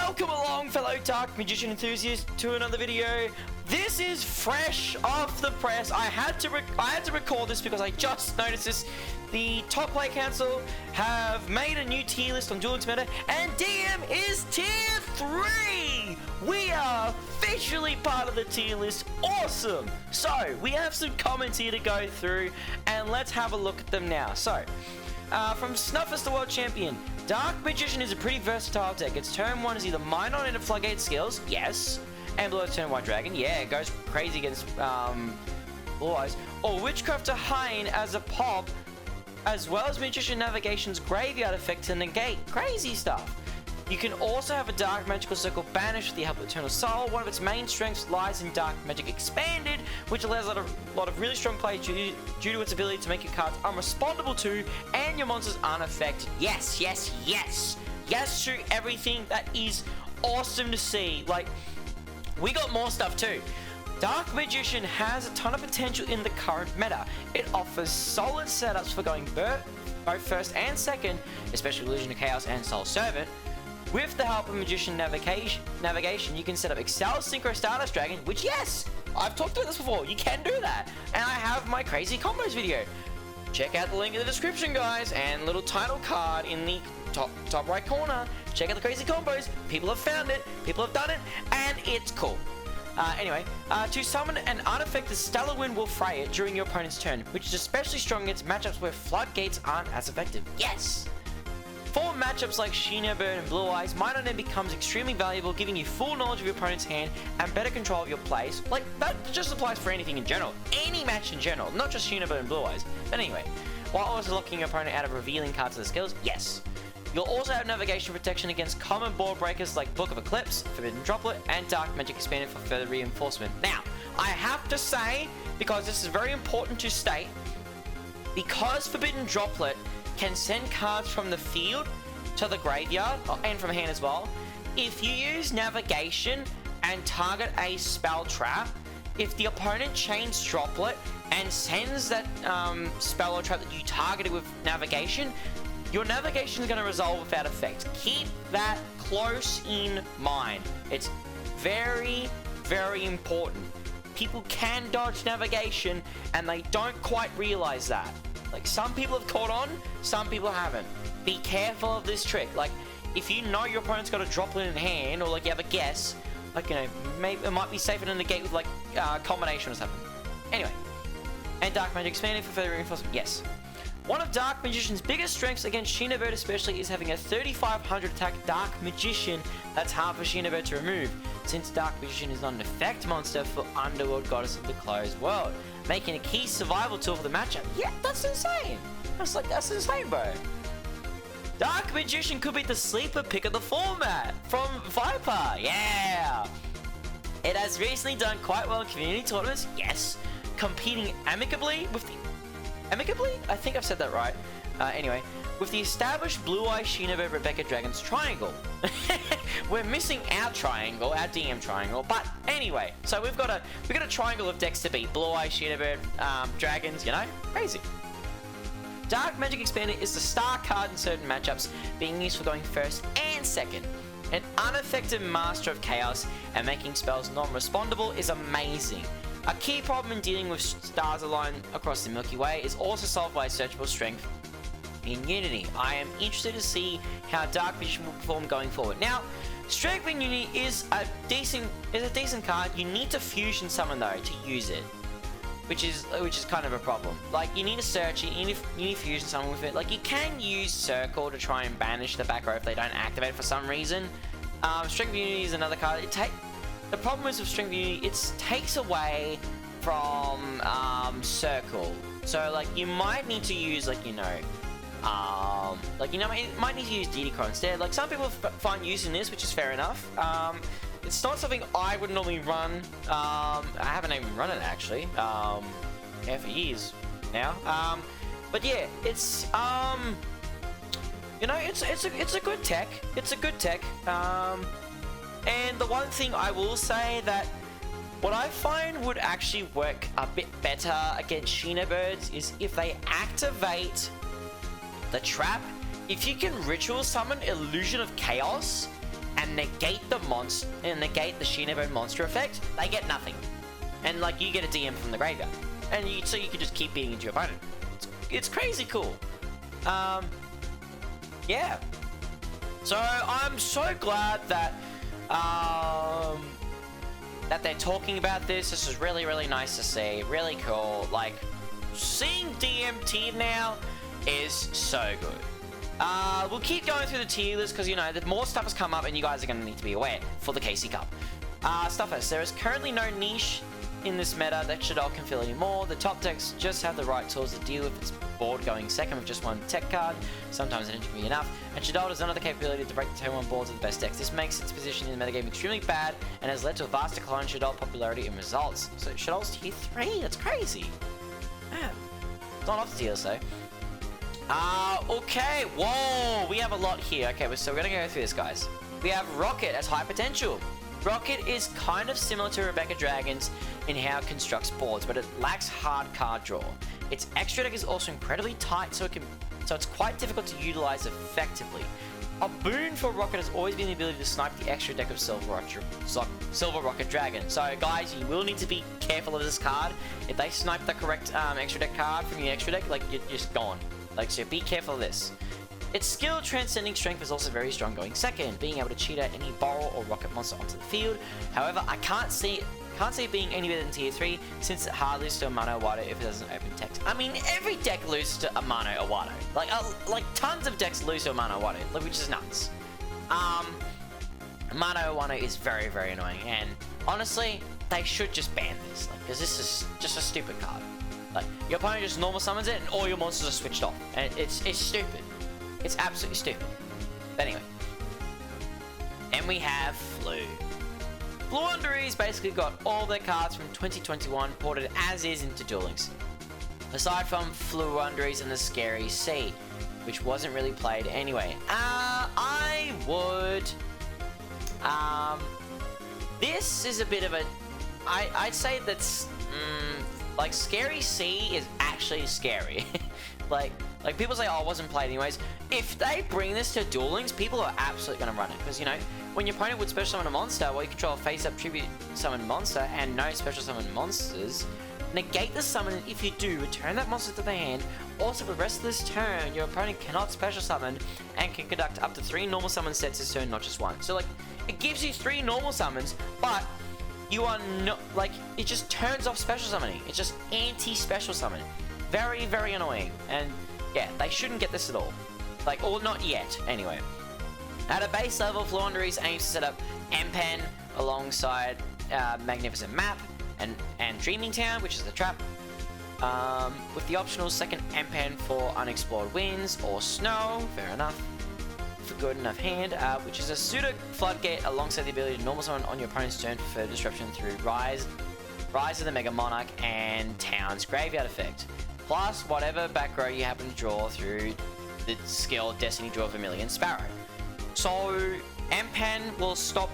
Welcome along, fellow Dark Magician enthusiasts, to another video. This is fresh off the press. I had to record this because I just noticed this. The Top Play Council have made a new tier list on Duel Meta, and DM is tier 3. We are officially part of the tier list. Awesome. So we have some comments here to go through, and let's have a look at them now. So, from Snuffers the World Champion, Dark Magician is a pretty versatile deck. Its turn 1 is either Mine On into Floodgate skills, yes, and Blue Eyes turn White Dragon, yeah, it goes crazy against Blue Eyes, or Witchcraft to Hine as a pop, as well as Magician Navigation's Graveyard effect to negate crazy stuff. You can also have a Dark Magical Circle banished with the help of Eternal Soul. One of its main strengths lies in Dark Magic Expanded, which allows a lot of really strong play due to its ability to make your cards unrespondable to and your monsters unaffected. Yes, yes, yes! Yes to everything. That is awesome to see. Like, we got more stuff too. Dark Magician has a ton of potential in the current meta. It offers solid setups for going both first and second, especially Illusion of Chaos and Soul Servant. With the help of Magician Navigation, you can set up Excel Synchro Stardust Dragon, which, yes, I've talked about this before, you can do that. And I have my crazy combos video. Check out the link in the description, guys, and little title card in the top right corner. Check out the crazy combos. People have found it, people have done it, and it's cool. Anyway, to summon an unaffected Stellar Wind will fray it during your opponent's turn, which is especially strong against matchups where Floodgates aren't as effective. Yes! For matchups like Sheena Bird and Blue Eyes, Mine On End becomes extremely valuable, giving you full knowledge of your opponent's hand and better control of your plays. Like, that just applies for anything in general. Any match in general, not just Sheena Bird and Blue Eyes. But anyway, while also locking your opponent out of revealing cards of the skills, yes. You'll also have navigation protection against common board breakers like Book of Eclipse, Forbidden Droplet, and Dark Magic Expanded for further reinforcement. Now, I have to say, because this is very important to state, because Forbidden Droplet can send cards from the field to the graveyard, and from hand as well, if you use navigation and target a spell trap, if the opponent chains Droplet and sends that spell or trap that you targeted with navigation, your navigation is going to resolve without effect. Keep that close in mind. It's very, very important. People can dodge navigation and they don't quite realize that. Like, some people have caught on, some people haven't. Be careful of this trick. Like, if you know your opponent's got a Droplet in hand, or like you have a guess, like, you know, maybe it might be safer to negate with like combination or something. Anyway, and Dark Magic Expanded for further reinforcement. Yes. One of Dark Magician's biggest strengths against Sheena Bird especially is having a 3500 attack Dark Magician that's hard for Sheena Bird to remove, since Dark Magician is not an effect monster for Underworld Goddess of the Closed World, making a key survival tool for the matchup. Yeah, that's insane. That's insane, bro. Dark Magician could be the sleeper pick of the format from Viper. Yeah. It has recently done quite well in community tournaments. Yes. Competing amicably with the... Amicably? I think I've said that right. Anyway, with the established Blue Eye Sheena Bird Rebecca Dragons triangle. We're missing our triangle, our DM triangle. But anyway, so we've got a triangle of decks to beat. Blue Eye Sheena Bird Dragons, you know? Crazy. Dark Magic Expanded is the star card in certain matchups, being used for going first and second. An unaffected Master of Chaos and making spells non-respondable is amazing. A key problem in dealing with stars aligned across the Milky Way is also solved by searchable strength in Unity. I am interested to see how Dark Magician will perform going forward. Now, Strength in Unity is a decent card. You need to fusion summon though to use it, which is kind of a problem. Like, you need to search it, you need to fusion summon with it. Like, you can use Circle to try and banish the back row if they don't activate it for some reason. Strength of Unity is another card. The problem is with Strength of Unity, it takes away from Circle. So, like, you might need to use, like, you know, it might need to use DD instead. Like, some people find use in this, which is fair enough. It's not something I would normally run. I haven't even run it actually. Yeah, for years now. But yeah, it's you know, it's a good tech. It's a good tech. And the one thing I will say that what I find would actually work a bit better against Sheena Birds is if they activate the trap. If you can ritual summon Illusion of Chaos and negate the Shinebo monster effect, they get nothing. And like you get a DM from the graveyard. And so you can just keep beating into your opponent. It's crazy cool. Yeah. So I'm so glad that that they're talking about this. This is really, really nice to see. Really cool. Like, seeing DMT now is so good. We'll keep going through the tier list because, you know, the more stuff has come up and you guys are going to need to be aware for the KC Cup. Stuff first. There is currently no niche in this meta that Shaddoll can fill anymore. The top decks just have the right tools to deal with its board going second with just one tech card. Sometimes it can be enough. And Shaddoll does not have the capability to break the turn 1 boards of the best decks. This makes its position in the metagame extremely bad and has led to a vast decline in Shaddoll popularity and results. So Shaddoll's tier 3, that's crazy. Man, it's not off the tier list though. Okay, whoa, we have a lot here. Okay, so we're gonna go through this, guys. We have Rocket as high potential. Rocket is kind of similar to Rebecca Dragons in how it constructs boards, but it lacks hard card draw. Its extra deck is also incredibly tight, so it's quite difficult to utilize effectively. A boon for Rocket has always been the ability to snipe the extra deck of Silver Rocket Dragon. So guys, you will need to be careful of this card. If they snipe the correct extra deck card from your extra deck, like, you're just gone. Like, so be careful of this. Its skill transcending strength is also very strong going second, being able to cheat out any borrow or rocket monster onto the field. However, I can't see it being any better than tier 3 since it hardly loses to a Mono Awado if it doesn't open text. I mean, every deck loses to a Mono Awado. Like tons of decks lose to a Mono Awado, like, which is nuts. Mono Awado is very, very annoying, and honestly, they should just ban this, like, because this is just a stupid card. Like, your opponent just normal summons it and all your monsters are switched off, and it's stupid. It's absolutely stupid. But anyway. And we have Flu. Floowandereeze basically got all their cards from 2021 ported as is into Duel Links. Aside from Floowandereeze and the Scary Sea, which wasn't really played anyway. I would... this is a bit of a... I'd say that's... like, Scary Sea is actually scary. like people say, oh, it wasn't played anyways. If they bring this to Duel Links, people are absolutely going to run it. Because, you know, when your opponent would special summon a monster, well, you control a face-up tribute summon monster and no special summon monsters. Negate the summon, and if you do, return that monster to the hand. Also, for the rest of this turn, your opponent cannot special summon and can conduct up to 3 normal summon sets this turn, not just 1. So, like, it gives you 3 normal summons, but you are not, like, it just turns off special summoning. It's just anti-special summon. Very, very annoying. And yeah, they shouldn't get this at all. Like, or not yet, anyway. At a base level, Floowandereeze aims to set up M-Pen alongside Magnificent Map and Dreaming Town, which is the trap. With the optional second M-Pen for Unexplored Winds or Snow, fair enough. For good enough hand, which is a pseudo floodgate alongside the ability to normal summon on your opponent's turn for further disruption through Rise of the Mega Monarch and Town's Graveyard effect. Plus whatever back row you happen to draw through the skill Destiny Draw Vermilion Sparrow. So M-Pen will stop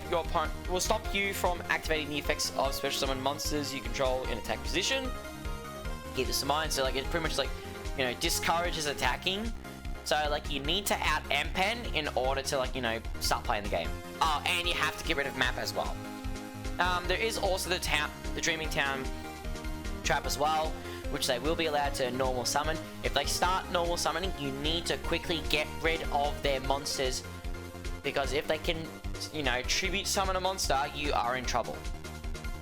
you from activating the effects of special summon monsters you control in attack position. Keep this in mind. So like, it pretty much, like, you know, discourages attacking. So, like, you need to out M-Pen in order to, like, you know, start playing the game. Oh, and you have to get rid of map as well. There is also the Dreaming Town trap as well, which they will be allowed to normal summon. If they start normal summoning, you need to quickly get rid of their monsters, because if they can, you know, tribute summon a monster, you are in trouble.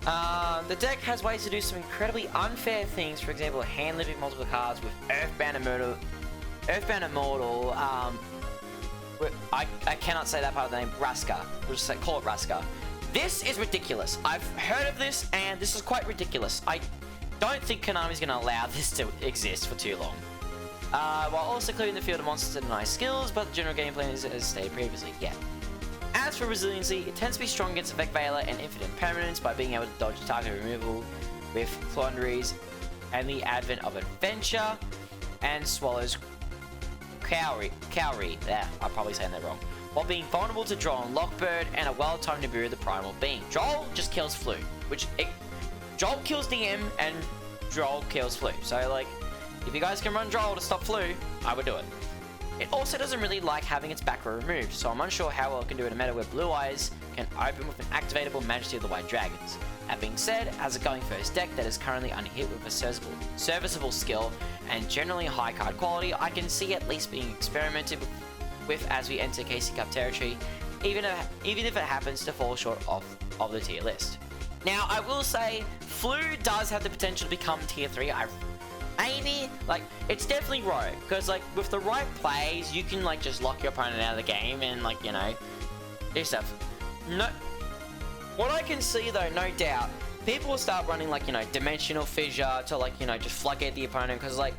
The deck has ways to do some incredibly unfair things, for example, hand living multiple cards with Earthbound Immortal, I cannot say that part of the name, Raska. We'll just call it Raska. This is ridiculous. I've heard of this, and this is quite ridiculous. I don't think Konami's going to allow this to exist for too long. While also clearing the field of monsters to deny skills, but the general game plan is as stated previously. Yeah. As for resiliency, it tends to be strong against Effect Veiler and Infinite Permanence by being able to dodge target removal with Floowandereeze and the advent of Adventure and Swallow's Cowrie. Yeah, I'm probably saying that wrong. While being vulnerable to Droll and Lockbird and a well-timed Nibiru the Primal Being. Droll just kills Flu, Droll kills DM and Droll kills Flu. So, like, if you guys can run Droll to stop Flu, I would do it. It also doesn't really like having its back row removed, so I'm unsure how well it can do in a meta where Blue Eyes can open with an activatable Majesty of the White Dragons. That being said, as a going first deck that is currently unhit with a serviceable skill and generally high card quality, I can see at least being experimented with as we enter KC Cup territory, even if it happens to fall short of the tier list. Now, I will say, Flu does have the potential to become tier 3. Maybe, like, it's definitely Rogue, because, like, with the right plays, you can, like, just lock your opponent out of the game and, like, you know, do stuff. No, what I can see, though, no doubt, people will start running, like, you know, Dimensional Fissure to, like, you know, just floodgate the opponent, because, like,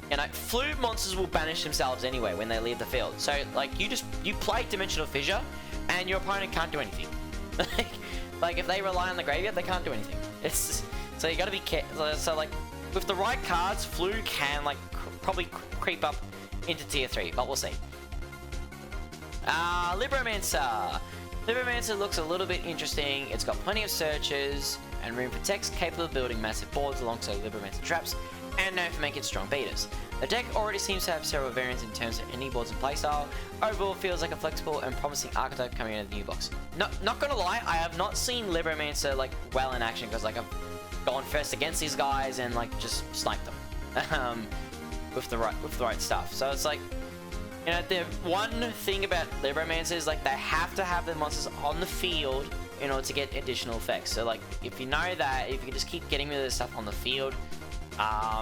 you know, Flu monsters will banish themselves anyway when they leave the field. So, like, you play Dimensional Fissure, and your opponent can't do anything. Like, if they rely on the graveyard, they can't do anything. It's so you gotta be careful. So, like, with the right cards, Flu can, like, probably creep up into tier 3, but we'll see. Libromancer. Libromancer looks a little bit interesting. It's got plenty of searches and room for text capable of building massive boards alongside Libromancer traps and known for making strong beaters. The deck already seems to have several variants in terms of any boards and playstyle. Overall, feels like a flexible and promising archetype coming out of the new box. Not gonna lie, I have not seen Libromancer, like, well in action, because, like, I've gone first against these guys and, like, just sniped them with the right stuff. So it's like, you know, the one thing about Libromancer is, like, they have to have the monsters on the field in order to get additional effects. So, like, if you know that, if you can just keep getting rid of this stuff on the field,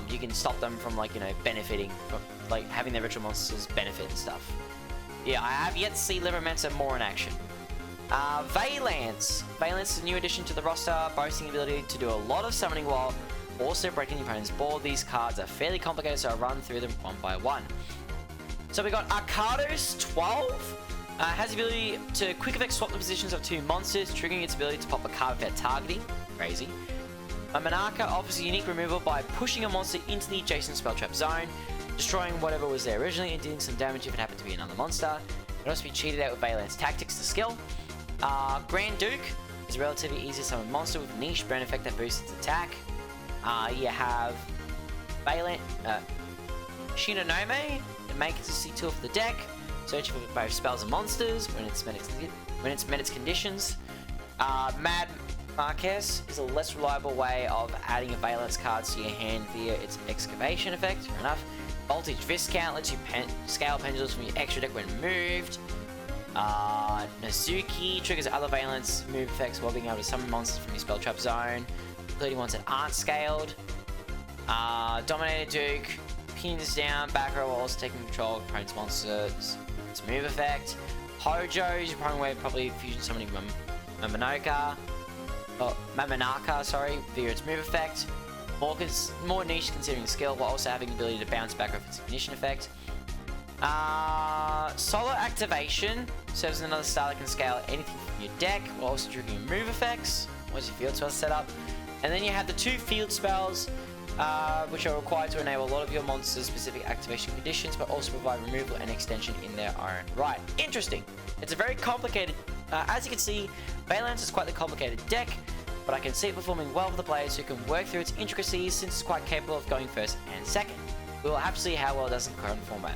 you can stop them from, like, you know, benefiting from, like, having their ritual monsters benefit and stuff. Yeah, I have yet to see Libromancer more in action. Valiance. Valiance is a new addition to the roster, boasting the ability to do a lot of summoning while also breaking the opponent's board. These cards are fairly complicated, so I'll run through them one by one. So we got Arcados 12. Has the ability to quick effect swap the positions of 2 monsters, triggering its ability to pop a card without targeting. Crazy. A Manaka offers a unique removal by pushing a monster into the adjacent spell trap zone, destroying whatever was there originally and dealing some damage if it happened to be another monster. It can also be cheated out with Valiance Tactics to skill. Grand Duke is a relatively easy to summon monster with a niche burn effect that boosts its attack. You have Shinonome, the main consistency tool for the deck, searching for both spells and monsters when it's met its conditions. Mad Marquez is a less reliable way of adding a Valence card to your hand via its excavation effect. Fair enough. Voltage Viscount lets you scale pendulums from your extra deck when moved. Nazuki triggers other Valence move effects while being able to summon monsters from your spell trap zone, including ones that aren't scaled. Dominator Duke pins down back row while also taking control of opponent's monsters. Its move effect. Hojo is your primary way of probably fusion summoning Mamanaka, sorry, via its move effect. More niche considering skill, while also having the ability to bounce back off its ignition effect. Solo Activation serves as another star that can scale anything from your deck, while also triggering move effects once your field spells set up. And then you have the 2 field spells, which are required to enable a lot of your monsters' specific activation conditions, but also provide removal and extension in their own right. Interesting. It's a very complicated, as you can see, Valance is quite the complicated deck, but I can see it performing well for the players who can work through its intricacies since it's quite capable of going first and second. We will have to see how well it does in the current format.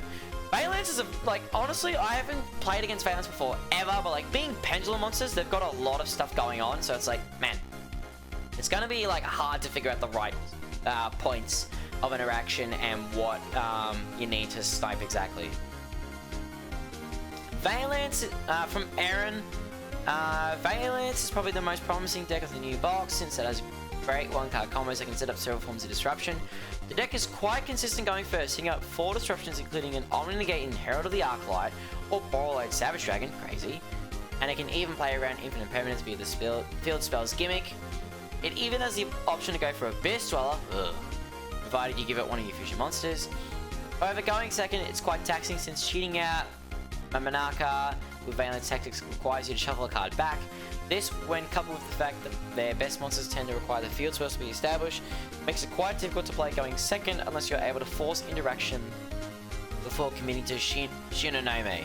Valance is like, honestly, I haven't played against Valance before, ever, but like, being pendulum monsters, they've got a lot of stuff going on, so it's like, man, it's gonna be like hard to figure out the right points of interaction and what you need to snipe exactly. Valance from Aaron. Valance is probably the most promising deck of the new box since it has great 1-card combos that can set up several forms of disruption. The deck is quite consistent going first, hitting up 4 disruptions including an Omni-Negate in Herald of the Arclight or Borreload Savage Dragon, crazy, and it can even play around infinite permanence via the field spells gimmick. It even has the option to go for Abyss Dweller, provided you give it one of your fusion monsters. However, going second, it's quite taxing since cheating out Mamanaka with Valence Tactics requires you to shuffle a card back. This, when coupled with the fact that their best monsters tend to require the field spells to be established, makes it quite difficult to play going second unless you're able to force interaction before committing to Shinonome.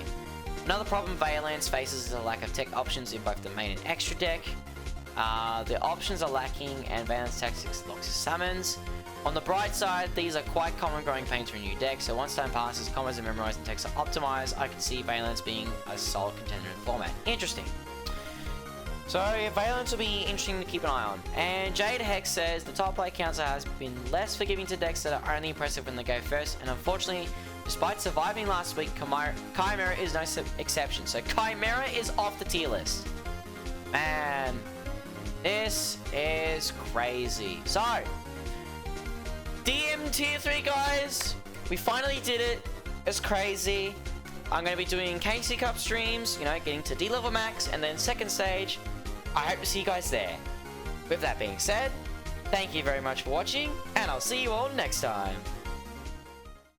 Another problem Valance faces is a lack of tech options in both the main and extra deck. The options are lacking and Valence Tactics locks his summons. On the bright side, these are quite common growing pains for a new deck, so once time passes, combos are memorized and texts are optimized, I can see Valiance being a solid contender in the format. Interesting. So Valiance will be interesting to keep an eye on. And Jade Hex says the top play council has been less forgiving to decks that are only impressive when they go first, and unfortunately, despite surviving last week, Chimera is no exception. So Chimera is off the tier list. Man, this is crazy. So, DM tier 3, guys. We finally did it. It's crazy. I'm going to be doing KC Cup streams, you know, getting to D level max, and then second stage. I hope to see you guys there. With that being said, thank you very much for watching, and I'll see you all next time.